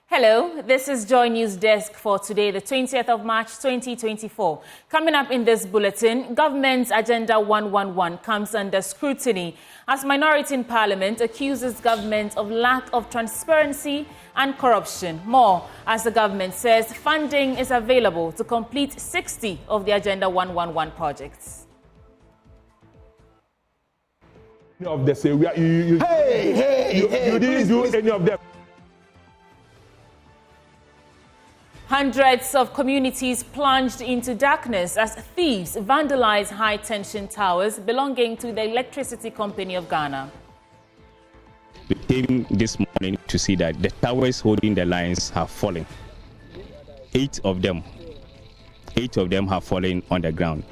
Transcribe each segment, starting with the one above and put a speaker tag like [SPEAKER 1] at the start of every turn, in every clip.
[SPEAKER 1] Hello, this is Joy News Desk for today, the 20th of March 2024. Coming up in this bulletin, Government's Agenda 111 comes under scrutiny as minority in Parliament accuses government of lack of transparency and corruption. More as the government says funding is available to complete 60 of the Agenda 111 projects.
[SPEAKER 2] Of the say you didn't do any of them.
[SPEAKER 1] Hundreds of communities plunged into darkness as thieves vandalized high-tension towers belonging to the Electricity Company of Ghana.
[SPEAKER 3] We came this morning to see that the towers holding the lines have fallen. Eight of them have fallen on the ground.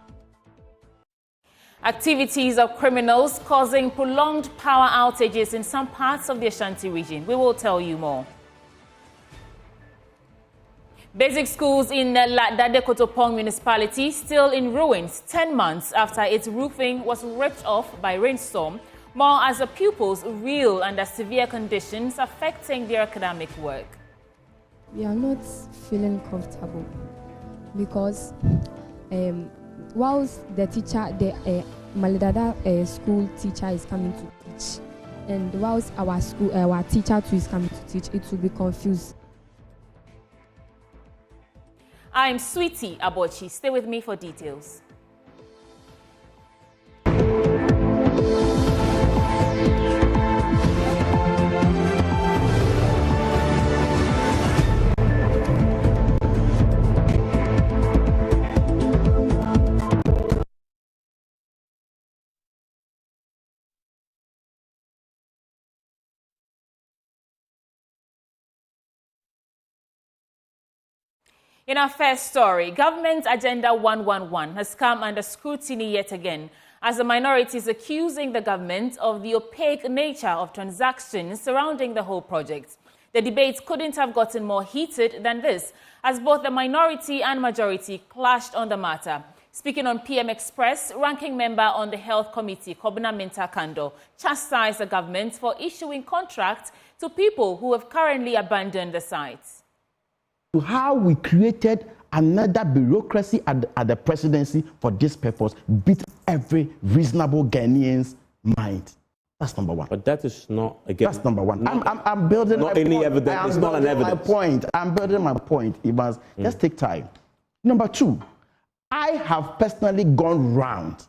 [SPEAKER 1] Activities of criminals causing prolonged power outages in some parts of the Ashanti region. We will tell you more. Basic schools in Dade-Kotopong municipality still in ruins 10 months after its roofing was ripped off by rainstorm. More as the pupils reel under severe conditions affecting their academic work.
[SPEAKER 4] We are not feeling comfortable because whilst the teacher, the Maledada school teacher is coming to teach, and whilst our teacher too is coming to teach, it will be confused.
[SPEAKER 1] I'm Sweetie Abochi. Stay with me for details. In our first story, Government's Agenda 111 has come under scrutiny yet again as the minority is accusing the government of the opaque nature of transactions surrounding the whole project. The debates couldn't have gotten more heated than this as both the minority and majority clashed on the matter. Speaking on PM Express, ranking member on the Health Committee, Kobina Minta Kando, chastised the government for issuing contracts to people who have currently abandoned the sites.
[SPEAKER 5] How we created another bureaucracy at the presidency for this purpose beat every reasonable Ghanaian's mind. That's number one.
[SPEAKER 6] But that is not, again...
[SPEAKER 5] That's number one. I'm building
[SPEAKER 6] not any point. Evidence. It's not an evidence.
[SPEAKER 5] My point. I'm building my point. It must just take time. Number two, I have personally gone round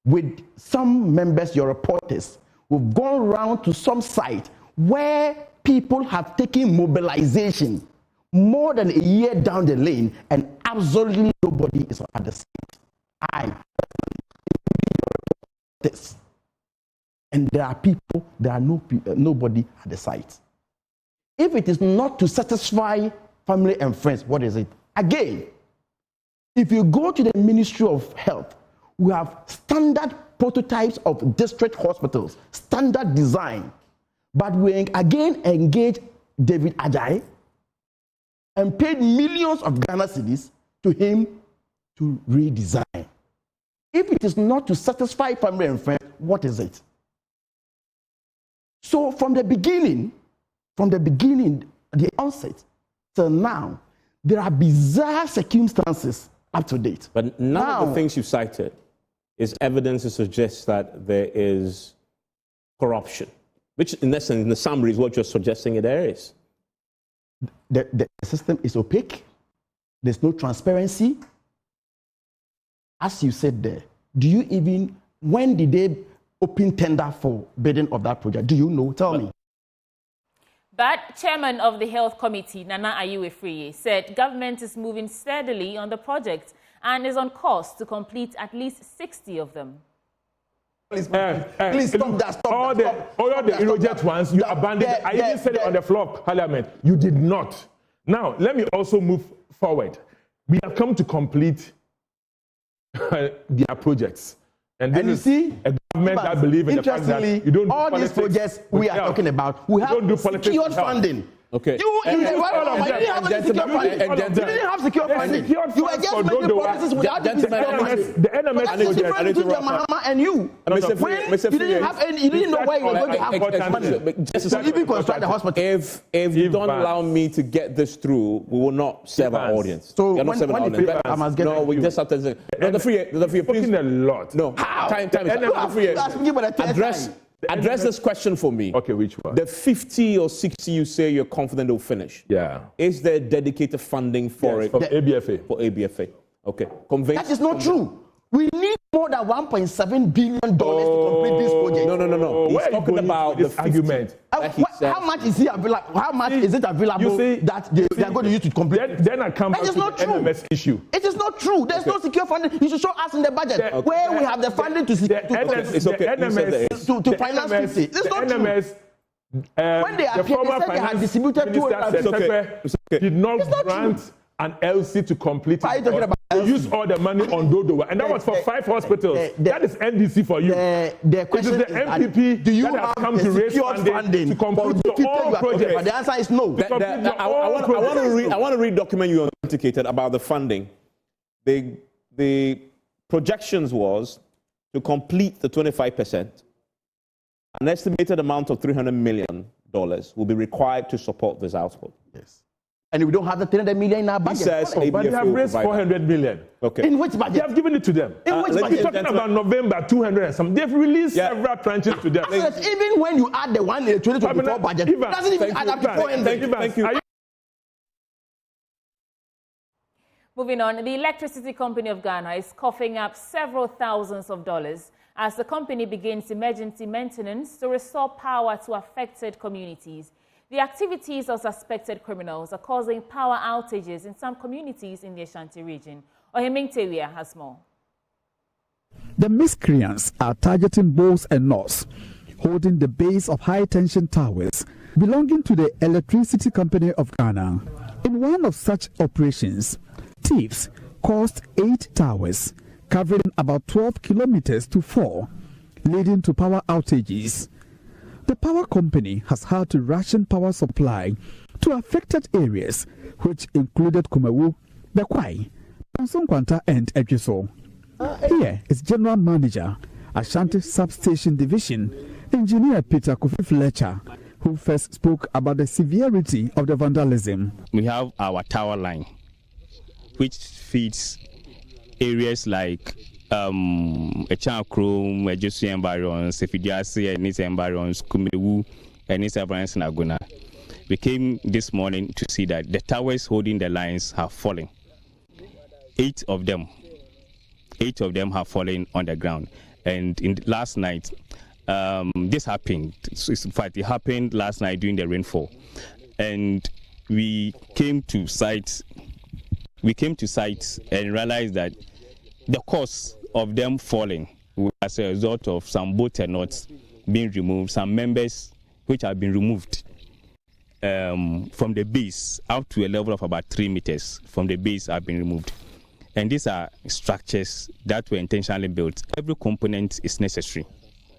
[SPEAKER 5] with some members, your reporters, who've gone round to some site where people have taken mobilization more than a year down the lane, and absolutely nobody is at the site. And there are people, there are nobody at the site. If it is not to satisfy family and friends, what is it? Again, if you go to the Ministry of Health, we have standard prototypes of district hospitals, standard design, but we again engage David Ajayi and paid millions of Ghana cedis to him to redesign. If it is not to satisfy family and friends, what is it? So from the beginning, the onset till now, there are bizarre circumstances up to date.
[SPEAKER 6] But none of the things you cited is evidence to suggest that there is corruption, which in essence, in the summary, is what you're suggesting there is.
[SPEAKER 5] The system is opaque. There's no transparency. As you said there, when did they open tender for bidding of that project? Do you know? Tell me.
[SPEAKER 1] But Chairman of the Health Committee, Nana Ayiwe-Friye, said government is moving steadily on the project and is on course to complete at least 60 of them.
[SPEAKER 5] Please stop that.
[SPEAKER 2] All the Irojet ones, you abandoned. I even said it on the floor of Parliament. You did not. Now, let me also move forward. We have come to complete their projects. And you see, a government that believes in the fact that you don't do
[SPEAKER 5] all these projects we are talking about, we have secured funding
[SPEAKER 6] Okay.
[SPEAKER 5] You didn't have secure funding. You didn't have secure funding. You were just making promises without the NMS. That's the difference between Mahama and you. When you didn't have any, you didn't know where you were going to have money to even construct the hospital.
[SPEAKER 6] If you don't allow me to get this through, we will not serve our audience.
[SPEAKER 5] So I must get
[SPEAKER 6] no, we just have to say. The free, please.
[SPEAKER 2] A lot.
[SPEAKER 6] No, time is Address this question for me.
[SPEAKER 2] Okay, which one?
[SPEAKER 6] The 50 or 60 you say you're confident will finish.
[SPEAKER 2] Yeah.
[SPEAKER 6] Is there dedicated funding for it?
[SPEAKER 2] From ABFA.
[SPEAKER 6] For ABFA. Okay.
[SPEAKER 5] That is not true. We need more than $1.7 billion to complete this project.
[SPEAKER 6] No. He's talking about
[SPEAKER 2] this argument.
[SPEAKER 5] How much is he available? How much is it available that they are going to use to complete?
[SPEAKER 2] Then I come back to the NMS issue.
[SPEAKER 5] It is not true. There's no secure funding. You should show us in the budget where we have the funding to finance 50. It's not true. When they appeared, they said they had distributed 250.
[SPEAKER 2] Did not grant an LC to complete it. They use all the money on Dodo, and that was for 5 hospitals. That is NDC for you.
[SPEAKER 5] The question
[SPEAKER 2] it is the MPP that has come to raise funding to complete all projects.
[SPEAKER 5] But the answer is no.
[SPEAKER 6] I want to read document you authenticated about the funding. The projections was to complete the 25%. An estimated amount of $300 million will be required to support this output.
[SPEAKER 5] Yes. And we don't have the 300 million in our budget.
[SPEAKER 6] He says
[SPEAKER 2] but they have raised 400 million.
[SPEAKER 6] Okay.
[SPEAKER 5] In which budget?
[SPEAKER 2] They have given it to them.
[SPEAKER 5] In which budget?
[SPEAKER 2] You're talking about November 200 and some. They've released several tranches to them.
[SPEAKER 5] Even when you add the one in the 2024 budget, it doesn't even add up to 400.
[SPEAKER 6] Thank you.
[SPEAKER 1] Moving on, the Electricity Company of Ghana is coughing up several thousands of dollars as the company begins emergency maintenance to restore power to affected communities. The activities of suspected criminals are causing power outages in some communities in the Ashanti region. Ohemintewia has more.
[SPEAKER 7] The miscreants are targeting bolts and nuts, holding the base of high-tension towers belonging to the Electricity Company of Ghana. In one of such operations, thieves caused 8 towers, covering about 12 kilometers to 4, leading to power outages. The power company has had to ration power supply to affected areas, which included Kumawu, Bekwai, Pansonkwanta, and Ejisu. Here is General Manager, Ashanti Substation Division, Engineer Peter Kofi Fletcher, who first spoke about the severity of the vandalism.
[SPEAKER 3] We have our tower line, which feeds areas like Echakrum, Ejisu environs, Efidiase, and its environs, Kumewu, and its environs in Aguna. We came this morning to see that the towers holding the lines have fallen. 8 of them have fallen on the ground. And last night, this happened. In fact, it happened last night during the rainfall. And we came to site and realized that the cause of them falling was as a result of some bolt and nuts being removed, some members which have been removed from the base up to a level of about 3 meters from the base have been removed. And these are structures that were intentionally built. Every component is necessary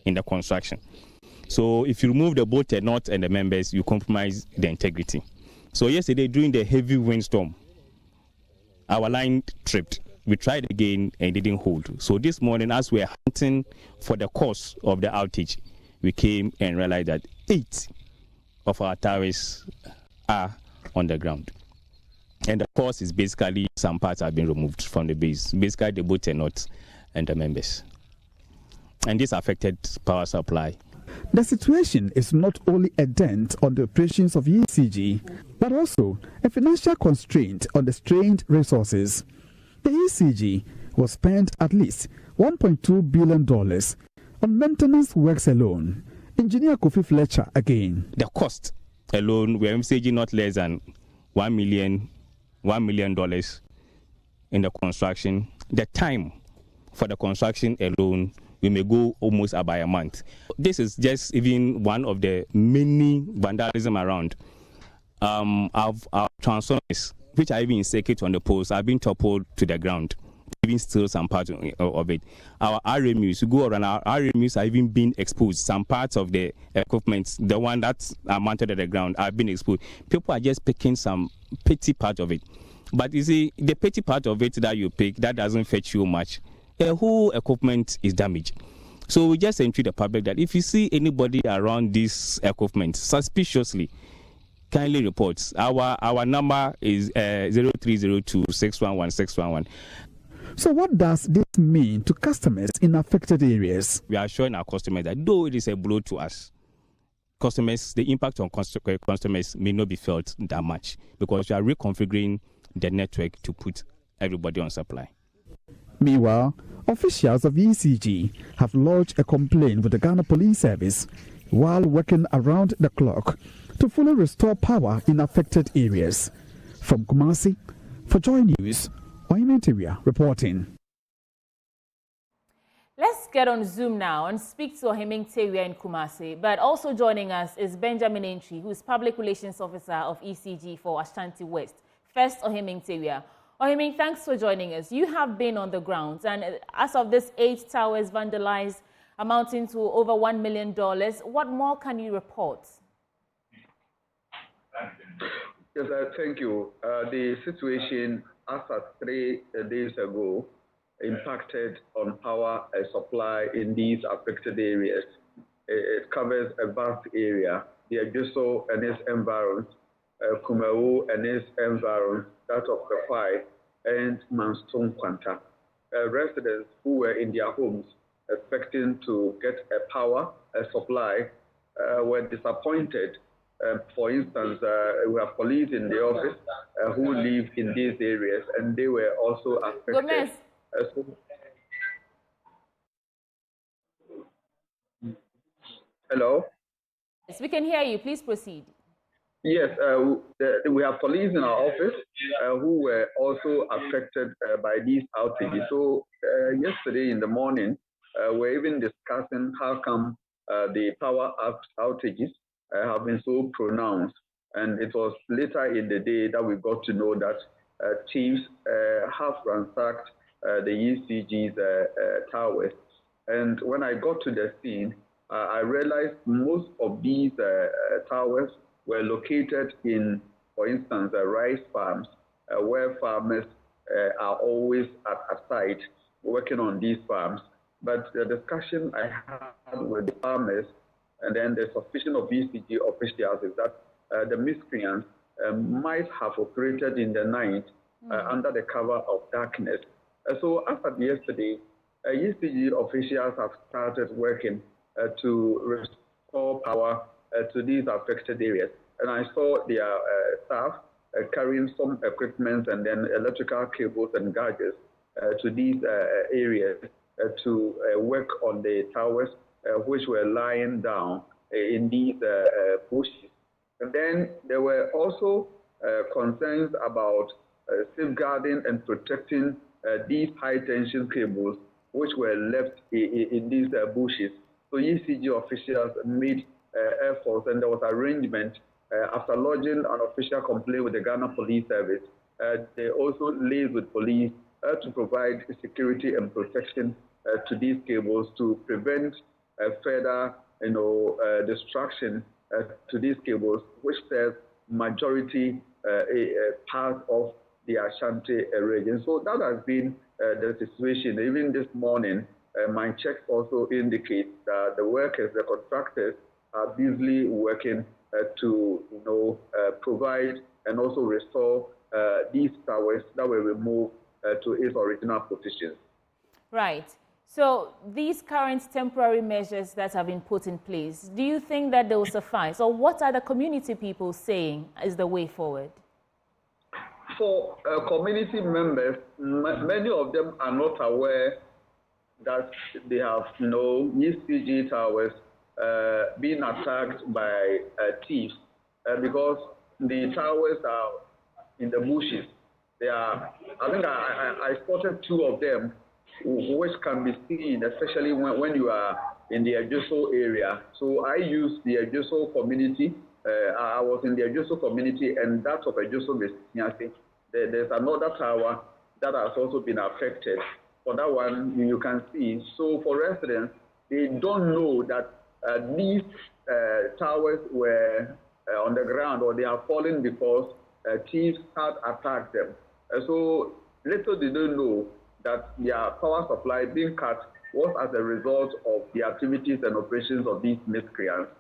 [SPEAKER 3] in the construction. So if you remove the bolt and nuts and the members, you compromise the integrity. So yesterday during the heavy windstorm, our line tripped. We tried again and it didn't hold. So this morning, as we were hunting for the cause of the outage, we came and realized that 8 of our towers are on the ground. And the cause is basically some parts have been removed from the base, basically the bolt and nuts and the members. And this affected power supply.
[SPEAKER 7] The situation is not only a dent on the operations of ECG, but also a financial constraint on the strained resources. The ECG will spend at least $1.2 billion on maintenance works alone. Engineer Kofi Fletcher again.
[SPEAKER 3] The cost alone, we are envisaging not less than $1 million in the construction. The time for the construction alone, we may go almost about a month. This is just even one of the many vandalism around. Our transformers, which are even in circuit on the poles, are being toppled to the ground. even steal some part of it. Our RMUs, you go around, our RMUs are even being exposed. Some parts of the equipment, the one that's mounted at the ground, are being exposed. People are just picking some petty part of it. But you see, the petty part of it that you pick, that doesn't fetch you much. The whole equipment is damaged. So we just entreat the public that if you see anybody around this equipment suspiciously, kindly report. Our number is 0302 611 611.
[SPEAKER 7] So what does this mean to customers in affected areas?
[SPEAKER 3] We are assuring our customers that though it is a blow to us, customers, the impact on customers may not be felt that much because we are reconfiguring the network to put everybody on supply.
[SPEAKER 7] Meanwhile, officials of ECG have lodged a complaint with the Ghana Police Service while working around the clock to fully restore power in affected areas. From Kumasi, for Joy News, Oyementeria reporting.
[SPEAKER 1] Let's get on Zoom now and speak to Oyementeria in Kumasi. But also joining us is Benjamin Entry, who is Public Relations Officer of ECG for Ashanti West. First, Oyementeria. Oyemeng, thanks for joining us. You have been on the ground, and as of this 8 towers vandalized, amounting to over $1 million, what more can you report?
[SPEAKER 8] Yes, thank you. The situation as of 3 days ago impacted on power supply in these affected areas. It covers a vast area, the Ejisu and its environs, Kumawu and its environs, that of the Kwai and Manston Kwanta. Residents who were in their homes expecting to get a power supply were disappointed. For instance, we have police in the office who live in these areas, and they were also affected. Hello?
[SPEAKER 1] Yes, we can hear you. Please proceed.
[SPEAKER 8] Yes, we have police in our office who were also affected by these outages. So yesterday in the morning, we're even discussing how come the power outages have been so pronounced. And it was later in the day that we got to know that thieves have ransacked the ECG's towers. And when I got to the scene, I realized most of these towers were located in, for instance, rice farms, where farmers are always at site working on these farms. But the discussion I had with the farmers and then the suspicion of ECG officials is that the miscreants might have operated in the night under the cover of darkness. So as of yesterday, ECG officials have started working to restore power to these affected areas. And I saw their staff carrying some equipment and then electrical cables and gadgets to these areas to work on the towers which were lying down in these bushes. And then there were also concerns about safeguarding and protecting these high-tension cables which were left in these bushes. So ECG officials made efforts, and there was arrangement after lodging an official complaint with the Ghana Police Service. They also liaised with police to provide security and protection to these cables to prevent further, destruction to these cables, which serves majority part of the Ashanti region. So that has been the situation. Even this morning, my checks also indicate that the workers, the contractors, are busily working to provide and also restore these towers that were removed to its original positions.
[SPEAKER 1] Right. So these current temporary measures that have been put in place, do you think that they will suffice? Or what are the community people saying is the way forward?
[SPEAKER 8] For community members, many of them are not aware that they have ECG towers being attacked by thieves because the towers are in the bushes. They are, I think I spotted 2 of them, which can be seen, especially when you are in the Ejisu area. So I used the Ejisu community. I was in the Ejisu community, and that of Ejisu, there's another tower that has also been affected. For that one, you can see. So for residents, they don't know that these towers were on the ground, or they have fallen because thieves had attacked them. So little they don't know that their power supply being cut was as a result of the activities and operations of these miscreants.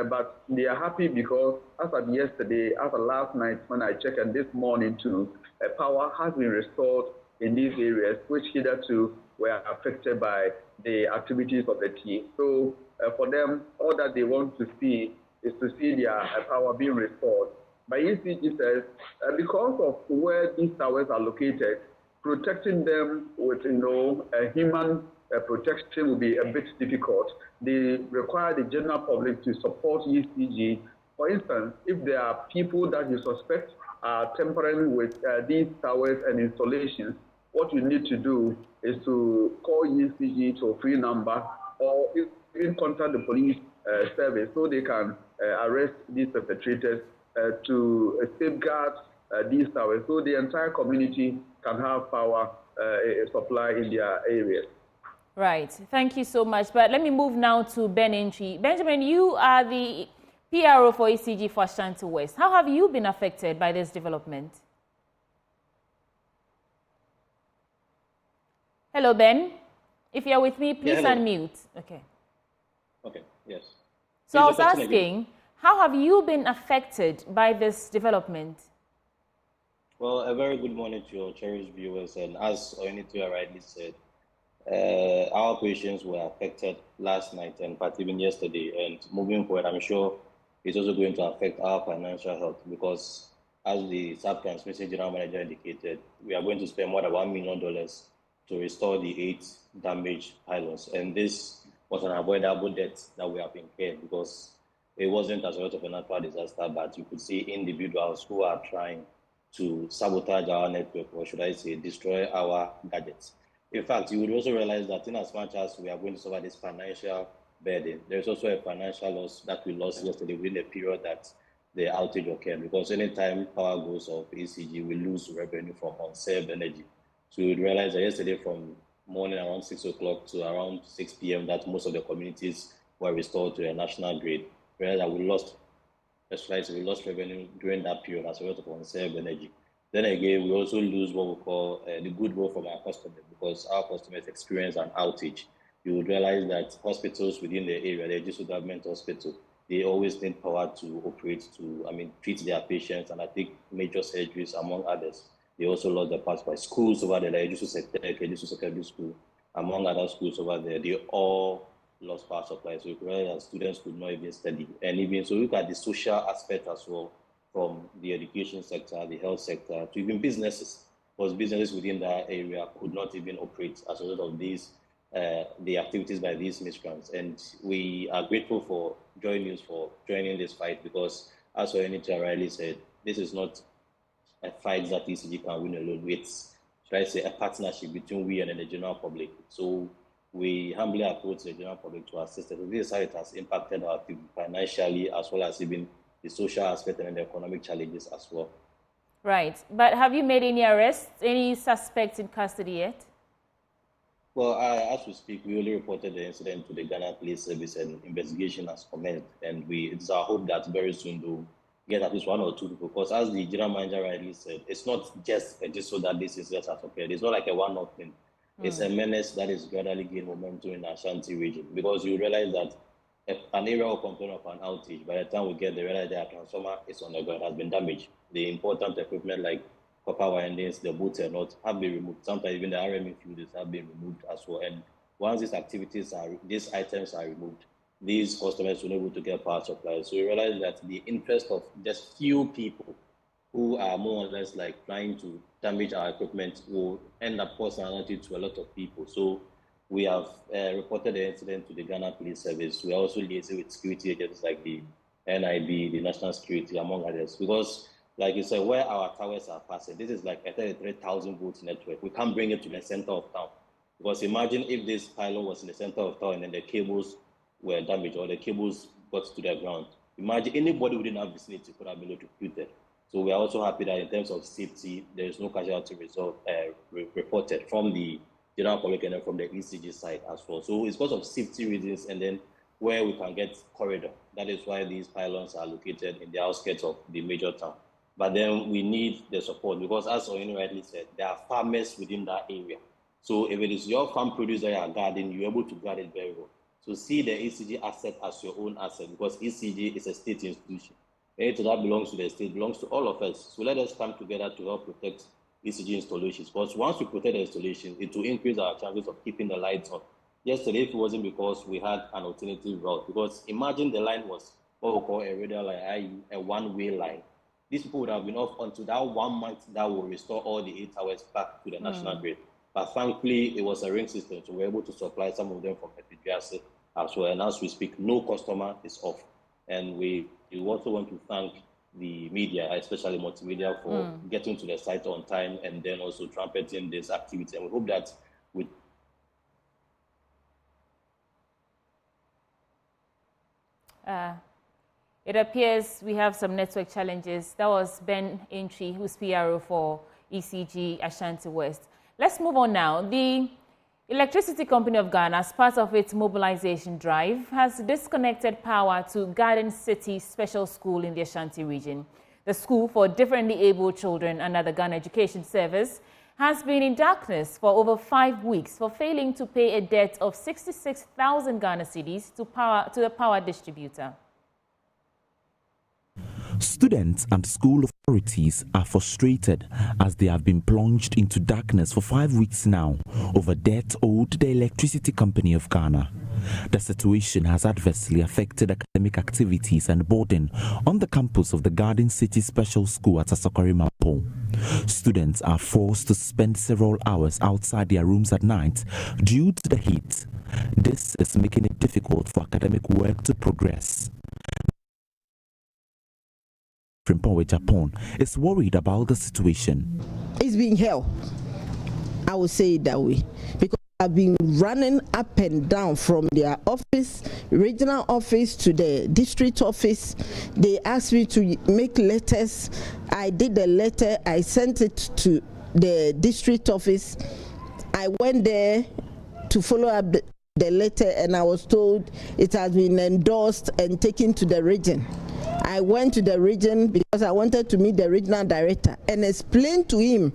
[SPEAKER 8] But they are happy because as of yesterday, as of last night when I checked, and this morning too, power has been restored in these areas which hitherto were affected by the activities of the thieves. So for them, all that they want to see is to see their power being restored. But ECG says because of where these towers are located, protecting them with human protection will be a bit difficult. They require the general public to support ECG. For instance, if there are people that you suspect are tampering with these towers and installations, what you need to do is to call ECG to a free number, or even contact the police service so they can arrest these perpetrators to safeguard these towers, so the entire community can have power supply in their areas.
[SPEAKER 1] Right. Thank you so much. But let me move now to Ben Entry. Benjamin, you are the PRO for ECG for Ashanti West. How have you been affected by this development? Hello, Ben. If you're with me, please unmute. Okay.
[SPEAKER 9] Okay, yes.
[SPEAKER 1] So I was asking, how have you been affected by this development?
[SPEAKER 9] Well, a very good morning to your cherished viewers. And as Oyenitua rightly said, our operations were affected last night and part even yesterday. And moving forward, I'm sure it's also going to affect our financial health because, as the sub-transmission general manager indicated, we are going to spend more than $1 million to restore the 8 damaged pylons. And this was an avoidable debt that we have incurred because it wasn't as a result of a natural disaster, but you could see individuals who are trying to sabotage our network, or should I say, destroy our gadgets. In fact, you would also realize that in as much as we are going to suffer this financial burden, there's also a financial loss that we lost yesterday within the period that the outage occurred, because anytime power goes off ECG, we lose revenue from unserved energy. So you would realize that yesterday from morning around 6 o'clock to around 6 p.m. that most of the communities were restored to a national grid, whereas that we lost revenue during that period as a result of unserved energy. Then again, we also lose what we call the goodwill from our customers, because our customers experience an outage. You would realize that hospitals within the area, the Ejisu government hospital, they always need power to operate, to treat their patients, and I think major surgeries, among others. They also lost their power supply. Schools over there, like Ejisu Secondary School, among other schools over there, they all lost power supply. So you realize that students could not even study. And even so, look at the social aspect as well, from the education sector, the health sector, to even businesses, because businesses within that area could not even operate as a result of these, the activities by these miscreants. And we are grateful for Joy News for joining this fight, because as Oyenitua rightly said, this is not a fight that ECG can win alone. It's, should I say, a partnership between we and the general public. So we humbly approach the general public to assist us. This is how it has impacted our people financially, as well as even the social aspect and the economic challenges as well.
[SPEAKER 1] Right. But have you made any arrests, any suspects in custody yet?
[SPEAKER 9] Well, as we speak, we only reported the incident to the Ghana Police Service, and investigation has commenced. And it's our hope that very soon we'll get at least 1 or 2 people. Because as the general manager rightly said, it's not just so that this incident has occurred. It's not like a one-off thing. It's a menace that is gradually gaining momentum in the Ashanti region, because you realize that an area will complain of an outage. By the time we get there, realize that a transformer is on the ground, has been damaged. The important equipment like copper windings, the bolts and nuts have been removed. Sometimes even the RME fuses have been removed as well. And once these items are removed, these customers will be able to get power supply. So we realize that the interest of just few people who are more or less like trying to damage our equipment will end up causing to a lot of people. So we have reported the incident to the Ghana Police Service. We are also liaising with security agencies like the NIB, the National Security, among others. Because, like you said, where our towers are passing, this is like a 33,000 volts network. We can't bring it to the center of town. Because imagine if this pylon was in the center of town and then the cables were damaged or the cables got to the ground. Imagine anybody within our vicinity could have been electrocuted. So we are also happy that in terms of safety, there is no casualty reported from the general public and then from the ECG side as well. So it's because of safety reasons and then where we can get corridor. That is why these pylons are located in the outskirts of the major town. But then we need the support because, as Oyini rightly said, there are farmers within that area. So if it is your farm produce that you are guarding, you're able to guard it very well. So see the ECG asset as your own asset because ECG is a state institution. Anything that belongs to the state belongs to all of us. So let us come together to help protect ECG installations. Because once we protect the installation, it will increase our chances of keeping the lights on. Yesterday, if it wasn't because we had an alternative route, because imagine the line was what we call a radial line, i.e. a one-way line. These people would have been off until that 1 month that will restore all the 8 hours back to the national grid. But thankfully, it was a ring system, so we were able to supply some of them from Ejisu as well. And as we speak, no customer is off. And we also want to thank the media, especially multimedia, for getting to the site on time and then also trumpeting this activity. And we hope that with
[SPEAKER 1] it appears we have some network challenges. That was Ben Entry, who's PRO for ECG Ashanti West. Let's move on now. The Electricity Company of Ghana, as part of its mobilization drive, has disconnected power to Garden City Special School in the Ashanti region. The school for differently abled children under the Ghana Education Service has been in darkness for over 5 weeks for failing to pay a debt of 66,000 Ghana cedis to the power distributor.
[SPEAKER 10] Students and school authorities are frustrated as they have been plunged into darkness for 5 weeks now over debt owed the Electricity Company of Ghana. The situation has adversely affected academic activities and boarding on the campus of the Garden City Special School at Asokore-Mampo. Students are forced to spend several hours outside their rooms at night due to the heat. This is making it difficult for academic work to progress. Frimpong Japan is worried about the situation.
[SPEAKER 11] It's been hell. I would say it that way because I've been running up and down from their office, regional office to the district office. They asked me to make letters. I did the letter. I sent it to the district office. I went there to follow up the letter and I was told it has been endorsed and taken to the region. I went to the region because I wanted to meet the regional director and explain to him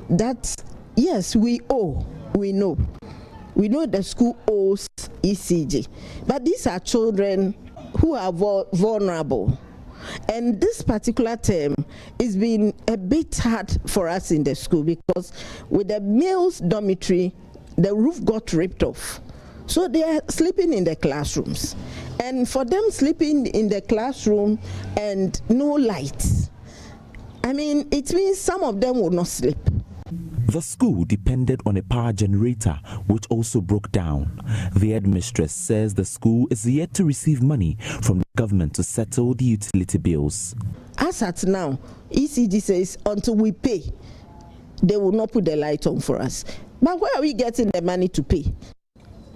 [SPEAKER 11] that yes, we know the school owes ECG, but these are children who are vulnerable. And this particular term is been a bit hard for us in the school because with the males' dormitory, the roof got ripped off. So they are sleeping in the classrooms. And for them sleeping in the classroom and no lights, I mean, it means some of them will not sleep.
[SPEAKER 10] The school depended on a power generator, which also broke down. The headmistress says the school is yet to receive money from the government to settle the utility bills.
[SPEAKER 11] As at now, ECG says until we pay, they will not put the light on for us. But where are we getting the money to pay?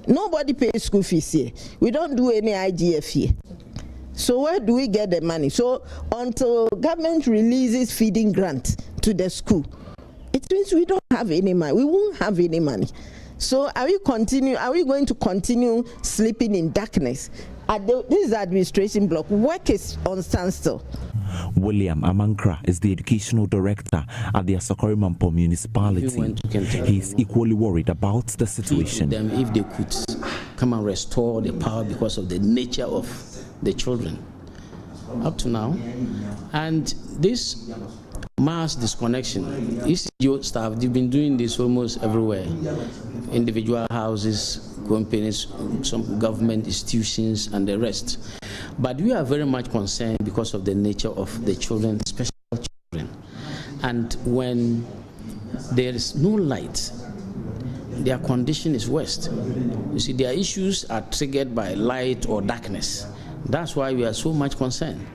[SPEAKER 11] Nobody pays school fees here. We don't do any IGF here. So where do we get the money? So until government releases feeding grant to the school, it means we don't have any money. We won't have any money. So are we going to continue sleeping in darkness? This is the administration block. Work is on standstill.
[SPEAKER 10] William Amankra is the educational director at the Asokore-Mampo municipality. He is equally worried about the situation.
[SPEAKER 12] If they could come and restore the power because of the nature of the children up to now. And this mass disconnection, ECG staff, they've been doing this almost everywhere. Individual houses, companies, some government institutions and the rest. But we are very much concerned because of the nature of the children, special children. And when there is no light, their condition is worse. You see, their issues are triggered by light or darkness. That's why we are so much concerned.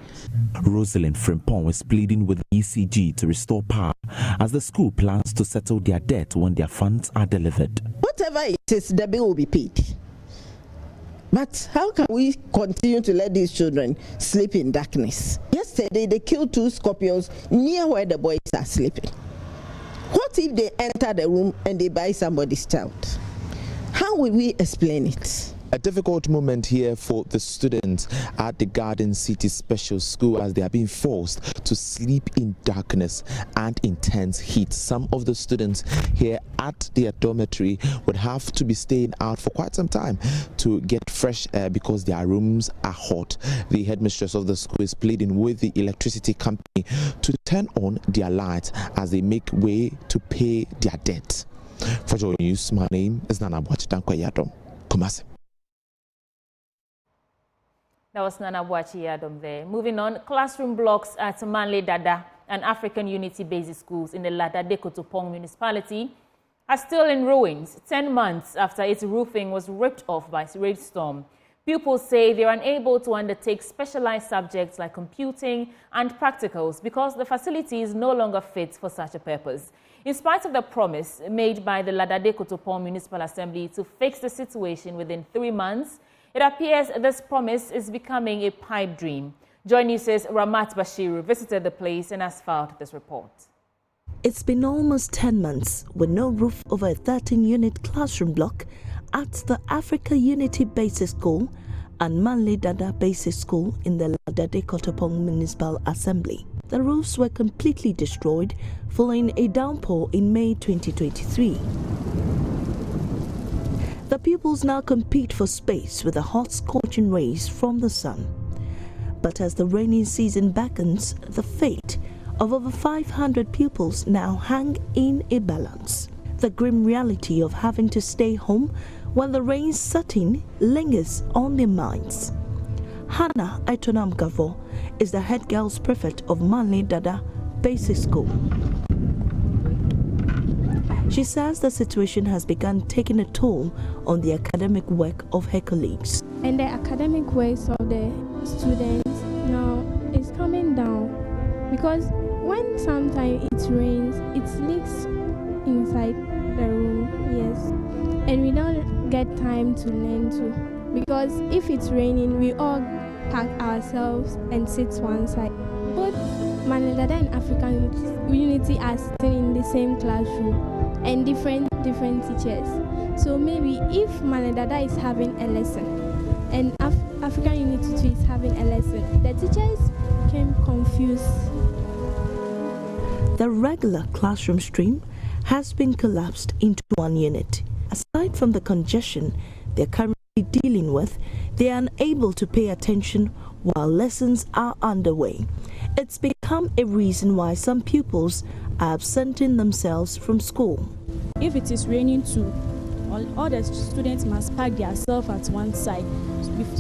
[SPEAKER 10] Rosalind Frimpong is pleading with the ECG to restore power as the school plans to settle their debt when their funds are delivered.
[SPEAKER 11] Whatever it is, the bill will be paid. But how can we continue to let these children sleep in darkness? Yes, Yesterday, they killed 2 scorpions near where the boys are sleeping. What if they enter the room and they buy somebody's child? How will we explain it?
[SPEAKER 10] A difficult moment here for the students at the Garden City Special School as they are being forced to sleep in darkness and intense heat. Some of the students here at their dormitory would have to be staying out for quite some time to get fresh air because their rooms are hot. The headmistress of the school is pleading with the electricity company to turn on their lights as they make way to pay their debt. For Joy News, my name is Nana Boachitankwayadom. Kumasi.
[SPEAKER 1] That was Nana Boachi Adam there. Moving on, classroom blocks at Manle Dada and African Unity Basic Schools in the Ladade-Kotopong municipality are still in ruins 10 months after its roofing was ripped off by a rainstorm. Pupils say they are unable to undertake specialized subjects like computing and practicals because the facility is no longer fit for such a purpose. In spite of the promise made by the Ladade-Kotopong Municipal Assembly to fix the situation within 3 months, it appears this promise is becoming a pipe dream. Joy News' Ramat Bashiru visited the place and has filed this report.
[SPEAKER 13] It's been almost 10 months with no roof over a 13-unit classroom block at the Africa Unity Basic School and Manle Dada Basic School in the Ladade-Kotopong Municipal Assembly. The roofs were completely destroyed following a downpour in May 2023. The pupils now compete for space with the hot scorching rays from the sun. But as the rainy season beckons, the fate of over 500 pupils now hang in a balance. The grim reality of having to stay home while the rain setting lingers on their minds. Hannah Aitonam Gavo is the head girls prefect of Manle Dada Basic School. She says the situation has begun taking a toll on the academic work of her colleagues.
[SPEAKER 4] And the academic works of the students now is coming down because when sometimes it rains, it leaks inside the room, yes. And we don't get time to learn too. Because if it's raining, we all pack ourselves and sit one side. Both Manle Dada and African Unity are sitting in the same classroom and different teachers. So maybe if Manle Dada is having a lesson and African Unity is having a lesson, the teachers became confused.
[SPEAKER 13] The regular classroom stream has been collapsed into one unit. Aside from the congestion they're currently dealing with, they are unable to pay attention while lessons are underway. It's become a reason why some pupils are absenting themselves from school.
[SPEAKER 14] If it is raining too, all the students must pack themselves at one side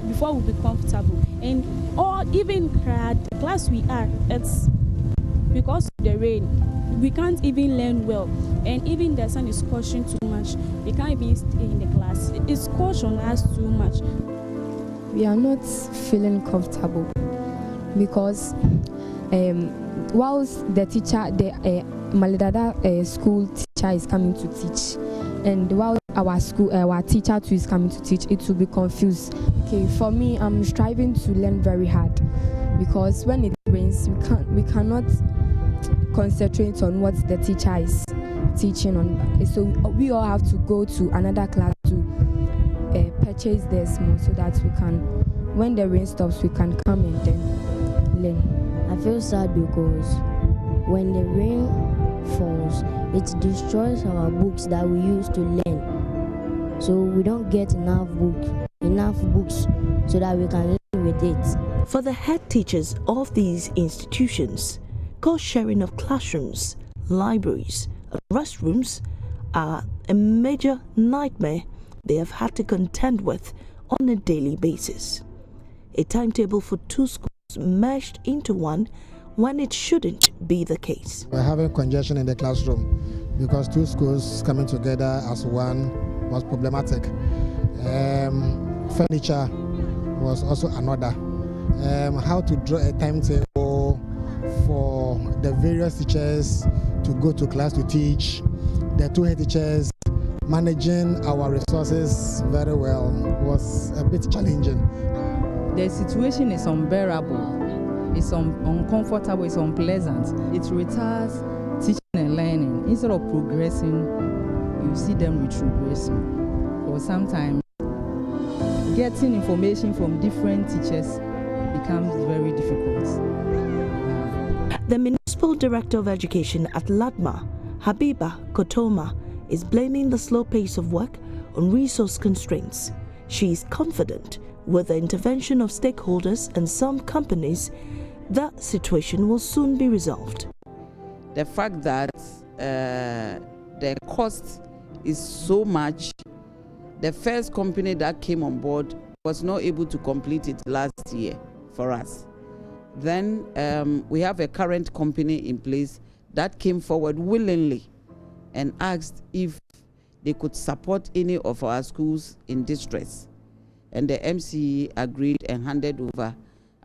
[SPEAKER 14] before we be comfortable. And or even the class we are, it's because of the rain, we can't even learn well. And even the sun is scorching too much, we can't even stay in the class. It's scorching us too much.
[SPEAKER 4] We are not feeling comfortable because whilst the teacher, the Manle Dada school teacher is coming to teach, and while our teacher too is coming to teach, it will be confused. Okay, for me, I'm striving to learn very hard because when it rains, we cannot concentrate on what the teacher is teaching on. So we all have to go to another class to purchase the small so that we can, when the rain stops, we can come and then learn.
[SPEAKER 15] I feel sad because when the rain falls, it destroys our books that we used to learn. So we don't get enough books so that we can learn with it.
[SPEAKER 13] For the head teachers of these institutions, cost sharing of classrooms, libraries, and restrooms are a major nightmare they have had to contend with on a daily basis. A timetable for 2 schools merged into one when it shouldn't be the case.
[SPEAKER 16] We're having congestion in the classroom because 2 schools coming together as one was problematic. Furniture was also another. How to draw a timetable for the various teachers to go to class to teach, the 2 head teachers managing our resources very well was a bit challenging.
[SPEAKER 17] The situation is unbearable It's uncomfortable, it's unpleasant. It retards teaching and learning. Instead of progressing, you see them retrogressing. Or sometimes getting information from different teachers becomes very difficult.
[SPEAKER 13] The Municipal Director of Education at LADMA, Habiba Kotoma, is blaming the slow pace of work on resource constraints. She is confident with the intervention of stakeholders and some companies, the situation will soon be resolved.
[SPEAKER 18] The fact that the cost is so much, the first company that came on board was not able to complete it last year for us. Then we have a current company in place that came forward willingly and asked if they could support any of our schools in distress. And the MCE agreed and handed over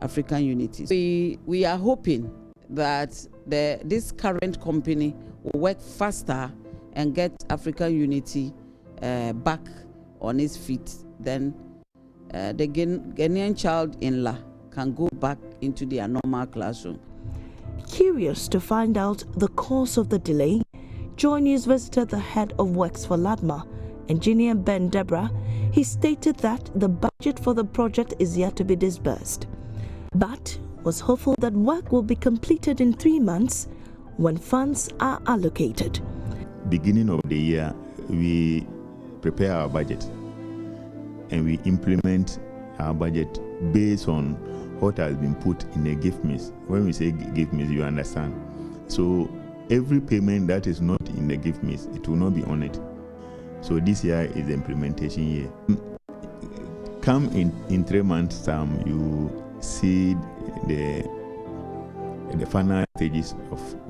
[SPEAKER 18] African Unity. We are hoping that this current company will work faster and get African Unity back on its feet. Then the Ghanaian child in La can go back into their normal classroom.
[SPEAKER 13] Curious to find out the cause of the delay, Joy News visited the head of works for LADMA, Engineer Ben Debra. He stated that the budget for the project is yet to be disbursed, but was hopeful that work will be completed in 3 months when funds are allocated.
[SPEAKER 19] Beginning of the year, we prepare our budget and we implement our budget based on what has been put in the gift miss. When we say gift miss, you understand. So every payment that is not in the gift miss, it will not be on it. So this year is the implementation year. Come in 3 months' time, you see the final stages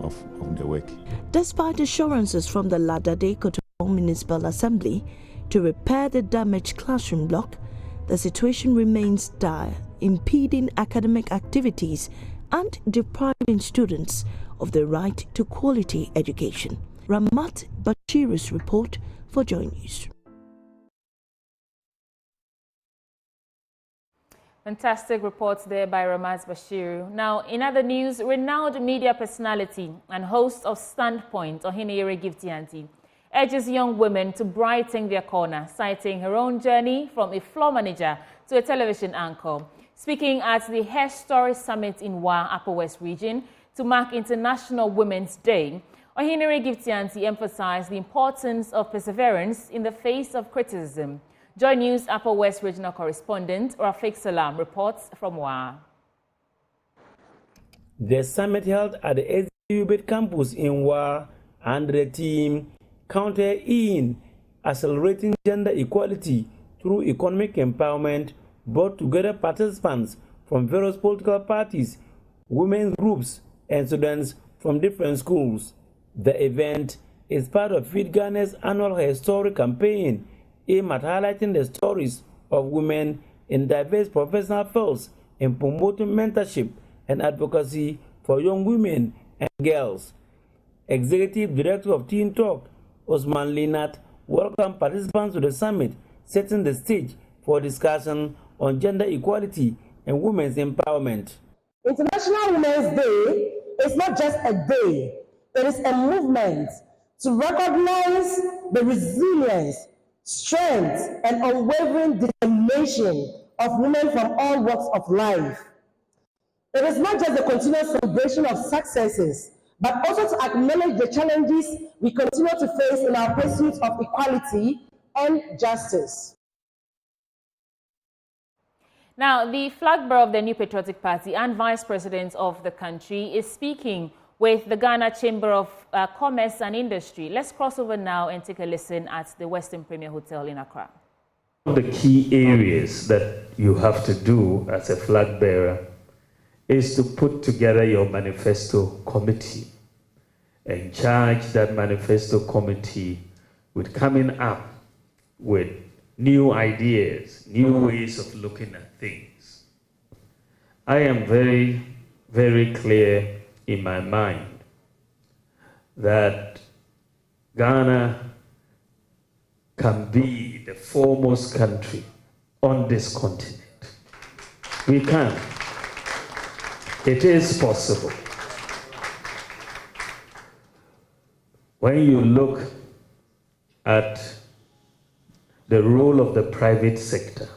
[SPEAKER 19] of the work.
[SPEAKER 13] Despite assurances from the Ladade Kotomo Municipal Assembly to repair the damaged classroom block, the situation remains dire, impeding academic activities and depriving students of the right to quality education. Ramat Bashiru's report for Joy News.
[SPEAKER 1] Fantastic reports there by Ramaz Bashiru. Now, in other news, renowned media personality and host of Standpoint, Ohineyere Giftianti, urges young women to brighten their corner, citing her own journey from a floor manager to a television anchor. Speaking at the Hair Story Summit in Wa, Upper West Region, to mark International Women's Day, Ohineyere Giftianti emphasized the importance of perseverance in the face of criticism. Joy News Upper West Regional Correspondent Rafiq Salam reports from Wa.
[SPEAKER 20] The summit held at the Ejisu campus in Wa and the team counted in accelerating gender equality through economic empowerment brought together participants from various political parties, women's groups, and students from different schools. The event is part of Feed Ghana's annual Hair Story campaign, aimed at highlighting the stories of women in diverse professional fields and promoting mentorship and advocacy for young women and girls. Executive Director of Teen Talk, Osman Linat, welcomed participants to the summit, setting the stage for discussion on gender equality and women's empowerment.
[SPEAKER 21] International Women's Day is not just a day, it is a movement to recognize the resilience, strength, and unwavering determination of women from all walks of life. It is not just a continuous celebration of successes, but also to acknowledge the challenges we continue to face in our pursuit of equality and justice.
[SPEAKER 1] Now, the flag bearer of the New Patriotic Party and Vice President of the country is speaking with the Ghana Chamber of Commerce and Industry. Let's cross over now and take a listen at the Western Premier Hotel in Accra.
[SPEAKER 22] One of the key areas that you have to do as a flag bearer is to put together your manifesto committee and charge that manifesto committee with coming up with new ideas, new ways of looking at things. I am very, very clear in my mind that Ghana can be the foremost country on this continent. We can. It is possible. When you look at the role of the private sector,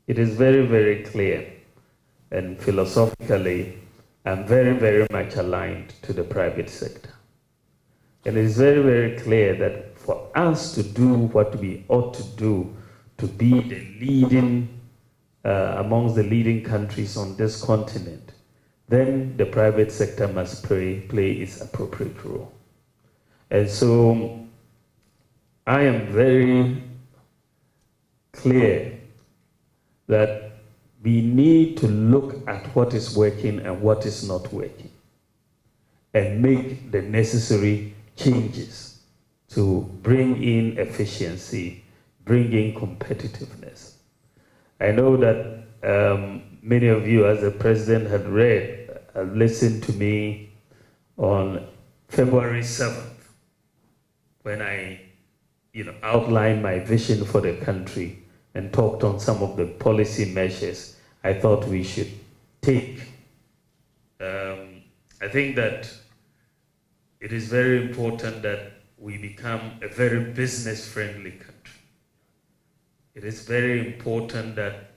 [SPEAKER 22] it is very, very clear, and philosophically, I'm very, very much aligned to the private sector. And it is very, very clear that for us to do what we ought to do, to be the leading, amongst the leading countries on this continent, then the private sector must play its appropriate role. And so I am very clear that we need to look at what is working and what is not working and make the necessary changes to bring in efficiency, bring in competitiveness. I know that many of you, as the president had read, listened to me on February 7th when I outlined my vision for the country and talked on some of the policy measures I thought we should take. I think that it is very important that we become a very business-friendly country. It is very important that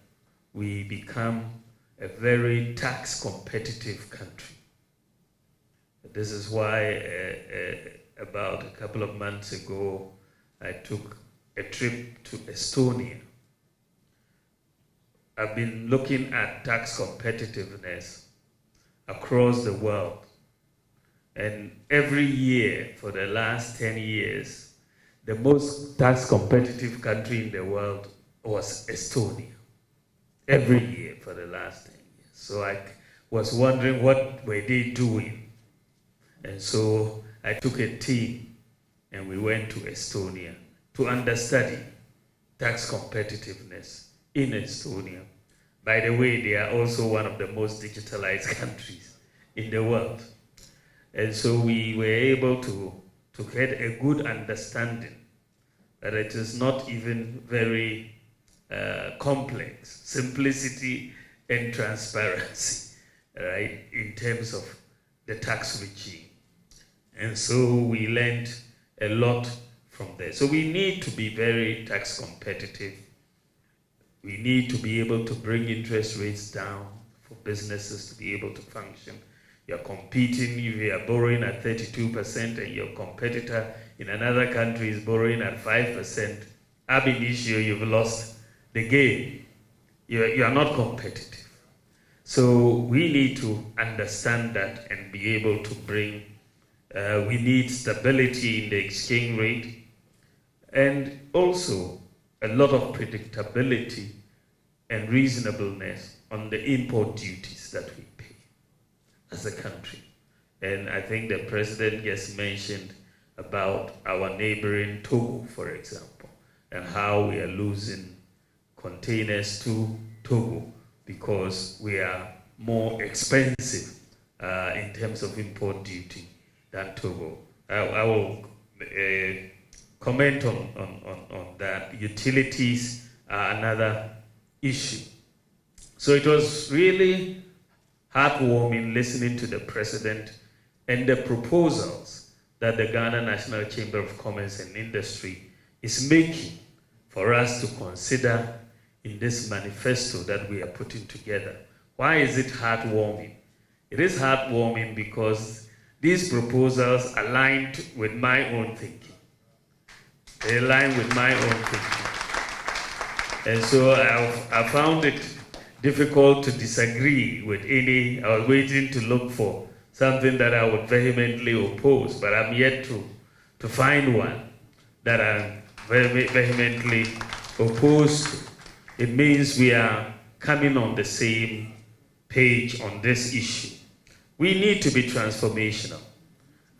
[SPEAKER 22] we become a very tax-competitive country. This is why about a couple of months ago, I took a trip to Estonia. I've been looking at tax competitiveness across the world. And every year for the last 10 years, the most tax competitive country in the world was Estonia. Every year for the last 10 years. So I was wondering what were they doing. And so I took a team and we went to Estonia to understudy tax competitiveness in Estonia. By the way, they are also one of the most digitalized countries in the world. And so we were able to get a good understanding that it is not even very complex, simplicity and transparency, right, in terms of the tax regime. And so we learned a lot from there. So we need to be very tax competitive. We need to be able to bring interest rates down for businesses to be able to function. You're competing, you are borrowing at 32% and your competitor in another country is borrowing at 5%. Ab initio, you've lost the game. You are not competitive. So we need to understand that and be able to bring, we need stability in the exchange rate and also a lot of predictability and reasonableness on the import duties that we pay as a country. And I think the president just mentioned about our neighboring Togo, for example, and how we are losing containers to Togo because we are more expensive in terms of import duty than Togo. I will comment on that. Utilities are another issue. So it was really heartwarming listening to the president and the proposals that the Ghana National Chamber of Commerce and Industry is making for us to consider in this manifesto that we are putting together. Why is it heartwarming? It is heartwarming because these proposals aligned with my own thinking. They align with my own thinking. And so I found it difficult to disagree with any. I was waiting to look for something that I would vehemently oppose, but I'm yet to find one that I'm very vehemently opposed to. It means we are coming on the same page on this issue. We need to be transformational.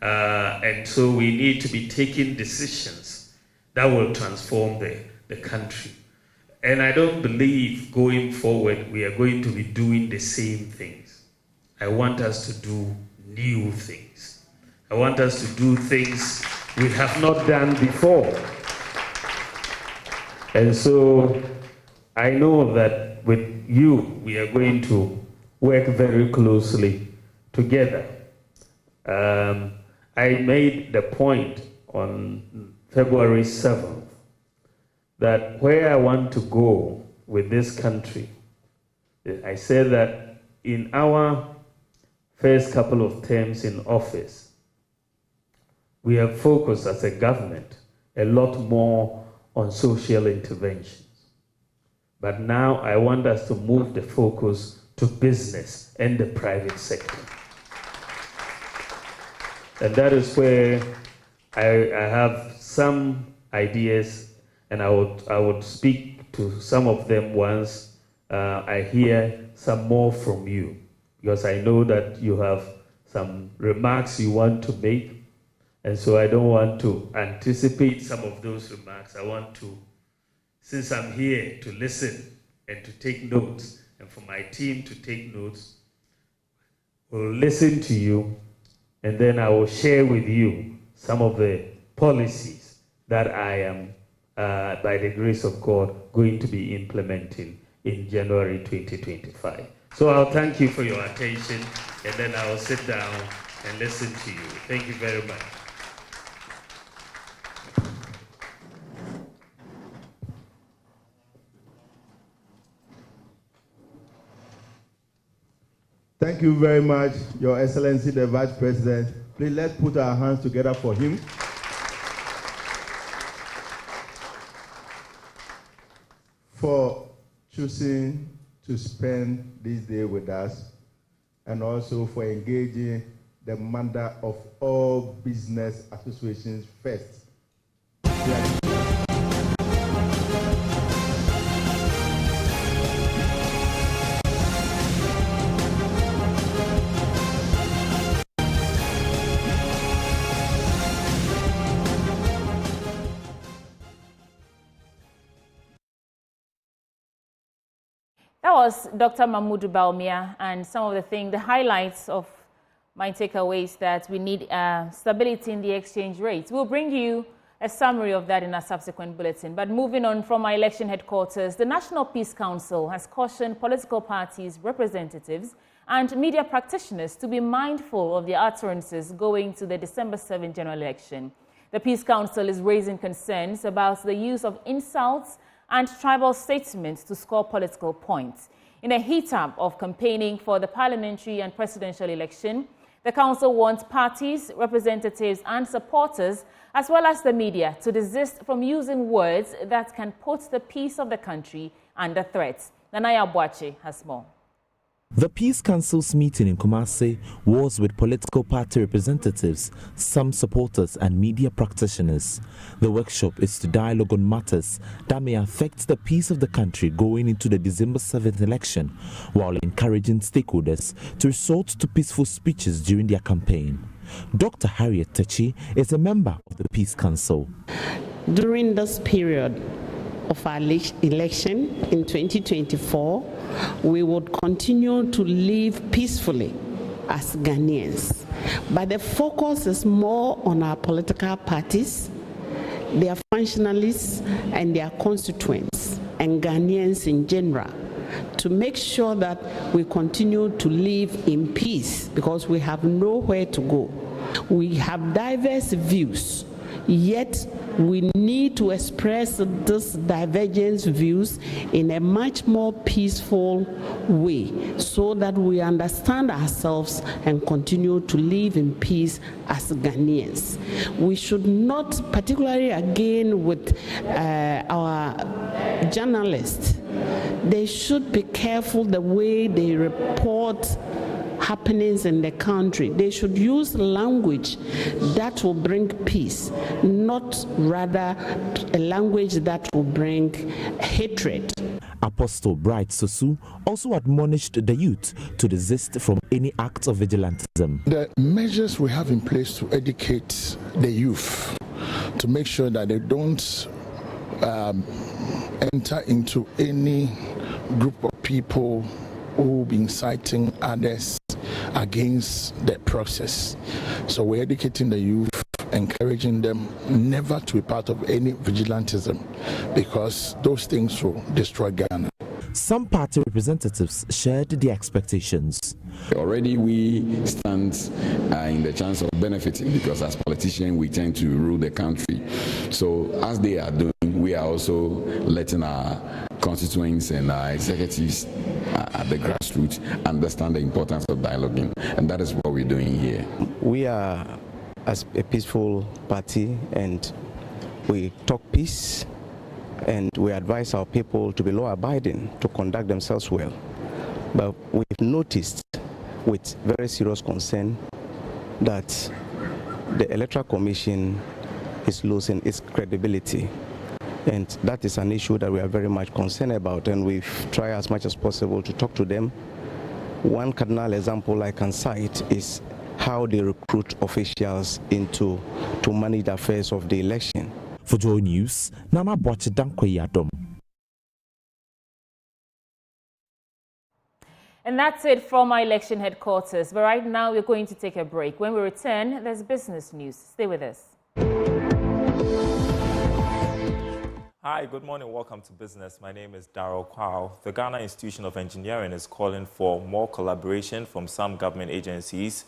[SPEAKER 22] And so we need to be taking decisions that will transform the country. And I don't believe going forward we are going to be doing the same things. I want us to do new things. I want us to do things we have not done before. And so I know that with you, we are going to work very closely together. I made the point on February 7th that where I want to go with this country, I said that in our first couple of terms in office, we have focused as a government a lot more on social interventions. But now I want us to move the focus to business and the private sector. And that is where I have some ideas, and I would speak to some of them once I hear some more from you, because I know that you have some remarks you want to make, and so I don't want to anticipate some of those remarks. I want to, since I'm here to listen and to take notes, and for my team to take notes, we'll listen to you, and then I will share with you some of the policies that I am, by the grace of God, going to be implementing in January 2025. So I'll thank you for your attention, and then I will sit down and listen to you. Thank you very much.
[SPEAKER 2] Thank you very much, Your Excellency, the Vice President. Please let's put our hands together for him. For choosing to spend this day with us, and also for engaging the mandate of all business associations first.
[SPEAKER 1] That was Dr. Mahmoud Baumia, and some of the highlights of my takeaways that we need stability in the exchange rates. We'll bring you a summary of that in a subsequent bulletin. But moving on from our election headquarters, the National Peace Council has cautioned political parties, representatives, and media practitioners to be mindful of their utterances going to the December 7 general election. The Peace Council is raising concerns about the use of insults and tribal statements to score political points. In a heat-up of campaigning for the parliamentary and presidential election, the council wants parties, representatives and supporters, as well as the media, to desist from using words that can put the peace of the country under threat. Nanaya Boache has more.
[SPEAKER 10] The Peace Council's meeting in Kumasi was with political party representatives, some supporters and media practitioners. The workshop is to dialogue on matters that may affect the peace of the country going into the December 7th election, while encouraging stakeholders to resort to peaceful speeches during their campaign. Dr. Harriet Techi is a member of the Peace Council.
[SPEAKER 5] During this period of our election in 2024, we would continue to live peacefully as Ghanaians. But the focus is more on our political parties, their functionalists and their constituents, and Ghanaians in general, to make sure that we continue to live in peace, because we have nowhere to go. We have diverse views, yet we need to express these divergent views in a much more peaceful way, so that we understand ourselves and continue to live in peace as Ghanaians. We should not, particularly again with our journalists, they should be careful the way they report happenings in the country. They should use language that will bring peace, not rather a language that will bring hatred.
[SPEAKER 10] Apostle Bright Sosu also admonished the youth to desist from any acts of vigilantism.
[SPEAKER 23] The measures we have in place to educate the youth, to make sure that they don't enter into any group of people who will be inciting others against the process. So we're educating the youth, encouraging them never to be part of any vigilantism, because those things will destroy Ghana.
[SPEAKER 10] Some party representatives shared the expectations.
[SPEAKER 3] Already we stand in the chance of benefiting because as politicians we tend to rule the country. So as they are doing, we are also letting our constituents and our executives at the grassroots understand the importance of dialoguing, and that is what we're doing here.
[SPEAKER 6] We are as a peaceful party and we talk peace and we advise our people to be law-abiding, to conduct themselves well. But we've noticed with very serious concern that the Electoral Commission is losing its credibility. And that is an issue that we are very much concerned about, and we've tried as much as possible to talk to them. One cardinal example I can cite is how they recruit officials to manage the affairs of the election.
[SPEAKER 10] For Joy News, Nana Boche Dankwe.
[SPEAKER 1] And that's it from our election headquarters. But right now, we're going to take a break. When we return, there's business news. Stay with us.
[SPEAKER 7] Hi, good morning. Welcome to Business. My name is Darrell Kwao. The Ghana Institution of Engineering is calling for more collaboration from some government agencies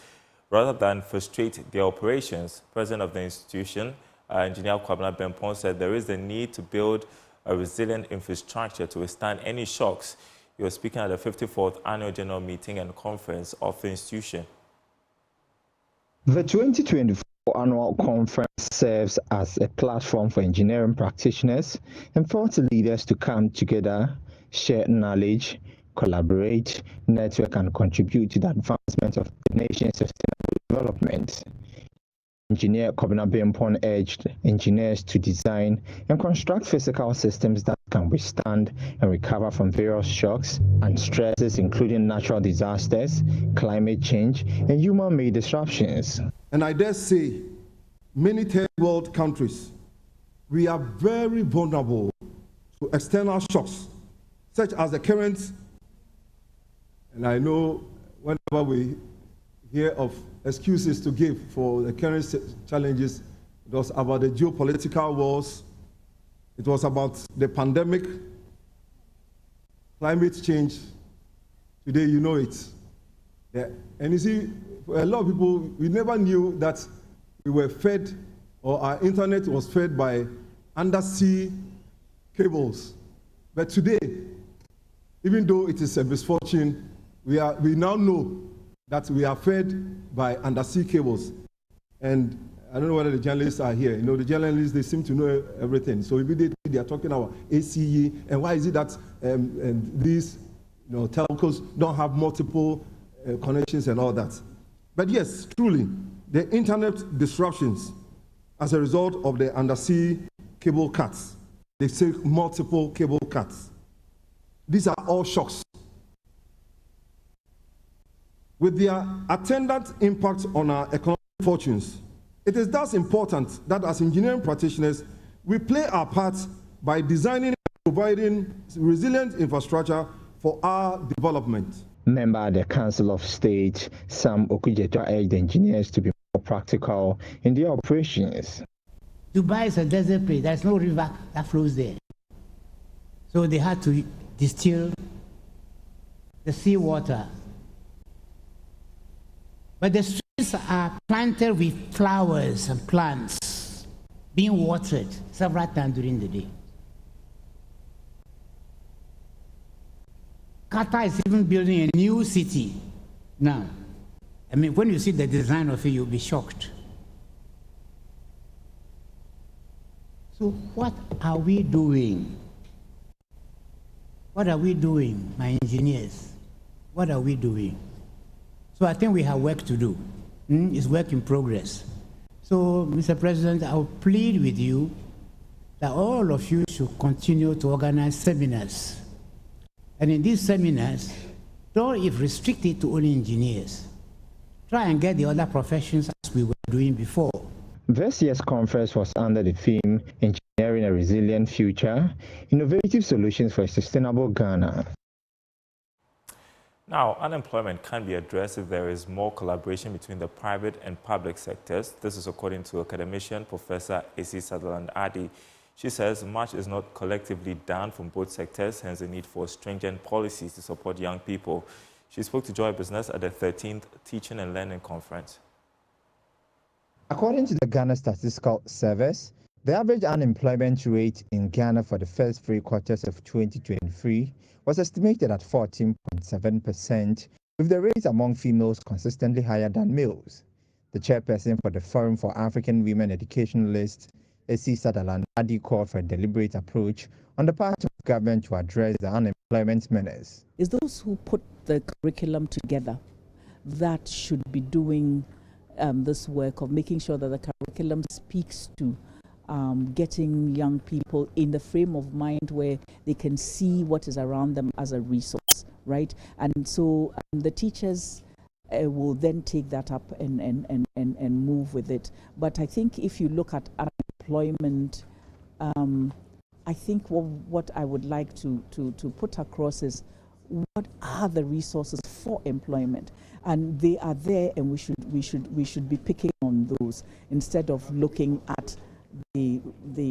[SPEAKER 7] rather than frustrate their operations. President of the institution, Engineer Kwabena Bempong, said there is a need to build a resilient infrastructure to withstand any shocks. He was speaking at the 54th Annual General Meeting and Conference of the institution.
[SPEAKER 24] The 2024 Annual Conference serves as a platform for engineering practitioners and thought leaders to come together, share knowledge, collaborate, network, and contribute to the advancement of the nation's sustainable development. Engineer Kwabena Bempong urged engineers to design and construct physical systems that can withstand and recover from various shocks and stresses, including natural disasters, climate change, and human-made disruptions.
[SPEAKER 25] And I dare say, many third world countries, we are very vulnerable to external shocks, such as the current, and I know whenever we hear of excuses to give for the current challenges, it was about the geopolitical wars, it was about the pandemic, climate change. Today, you know it. Yeah. And you see, for a lot of people, we never knew that we were fed, or our internet was fed by undersea cables. But today, even though it is a misfortune, we now know that we are fed by undersea cables. And I don't know whether the journalists are here. You know, the journalists, they seem to know everything. So immediately they are talking about ACE, and why is it that and these telcos don't have multiple connections and all that. But yes, truly, the internet disruptions as a result of the undersea cable cuts, they say multiple cable cuts. These are all shocks. With their attendant impact on our economic fortunes, it is thus important that as engineering practitioners, we play our part by designing and providing resilient infrastructure for our development.
[SPEAKER 24] Member of the Council of State, Sam Okujeto, urged engineers to be more practical in their operations.
[SPEAKER 26] Dubai is a desert place. There's no river that flows there. So they had to distill the seawater. But the streets are planted with flowers and plants being watered several times during the day. Qatar is even building a new city now. I mean, when you see the design of it, you'll be shocked. So what are we doing? What are we doing, my engineers? What are we doing? So I think we have work to do. It's work in progress. So, Mr. President, I will plead with you that all of you should continue to organize seminars. And in these seminars, don't restrict it to only engineers. Try and get the other professions as we were doing before.
[SPEAKER 24] This year's conference was under the theme, Engineering a Resilient Future, Innovative Solutions for a Sustainable Ghana.
[SPEAKER 7] Now, unemployment can be addressed if there is more collaboration between the private and public sectors. This is according to academician Professor Ejisu Adi. She says much is not collectively done from both sectors, hence the need for stringent policies to support young people. She spoke to Joy Business at the 13th Teaching and Learning Conference.
[SPEAKER 24] According to the Ghana Statistical Service, the average unemployment rate in Ghana for the first 3 quarters of 2023 was estimated at 14.7%, with the rate among females consistently higher than males. The chairperson for the Forum for African Women Educationalists, Ejisu, called for a deliberate approach on the part of government to address the unemployment menace.
[SPEAKER 4] It's those who put the curriculum together that should be doing this work of making sure that the curriculum speaks to getting young people in the frame of mind where they can see what is around them as a resource, right? And so the teachers will then take that up and move with it. But I think if you look at unemployment, I think what I would like to put across is what are the resources for employment, and they are there, and we should be picking on those instead of looking at the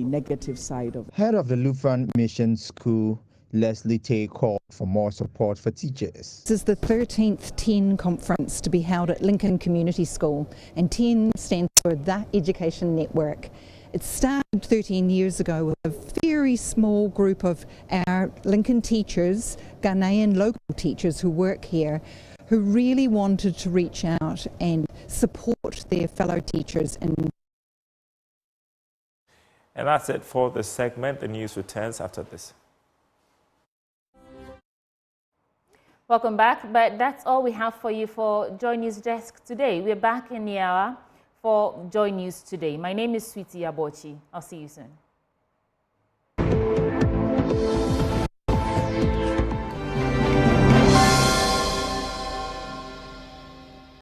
[SPEAKER 4] negative side of it.
[SPEAKER 24] Head of the Lutheran Mission School, Leslie Tay, called for more support for teachers.
[SPEAKER 8] This is the 13th teen conference to be held at Lincoln Community School, and teen stands for That Education Network. It started 13 years ago with a very small group of our Lincoln teachers, Ghanaian local teachers who work here, who really wanted to reach out and support their fellow teachers. And
[SPEAKER 7] that's it for this segment. The news returns after this.
[SPEAKER 1] Welcome back, but that's all we have for you for Joy News Desk today. We're back in the hour for Joy News Today. My name is Sweetie Abochi. I'll see you soon.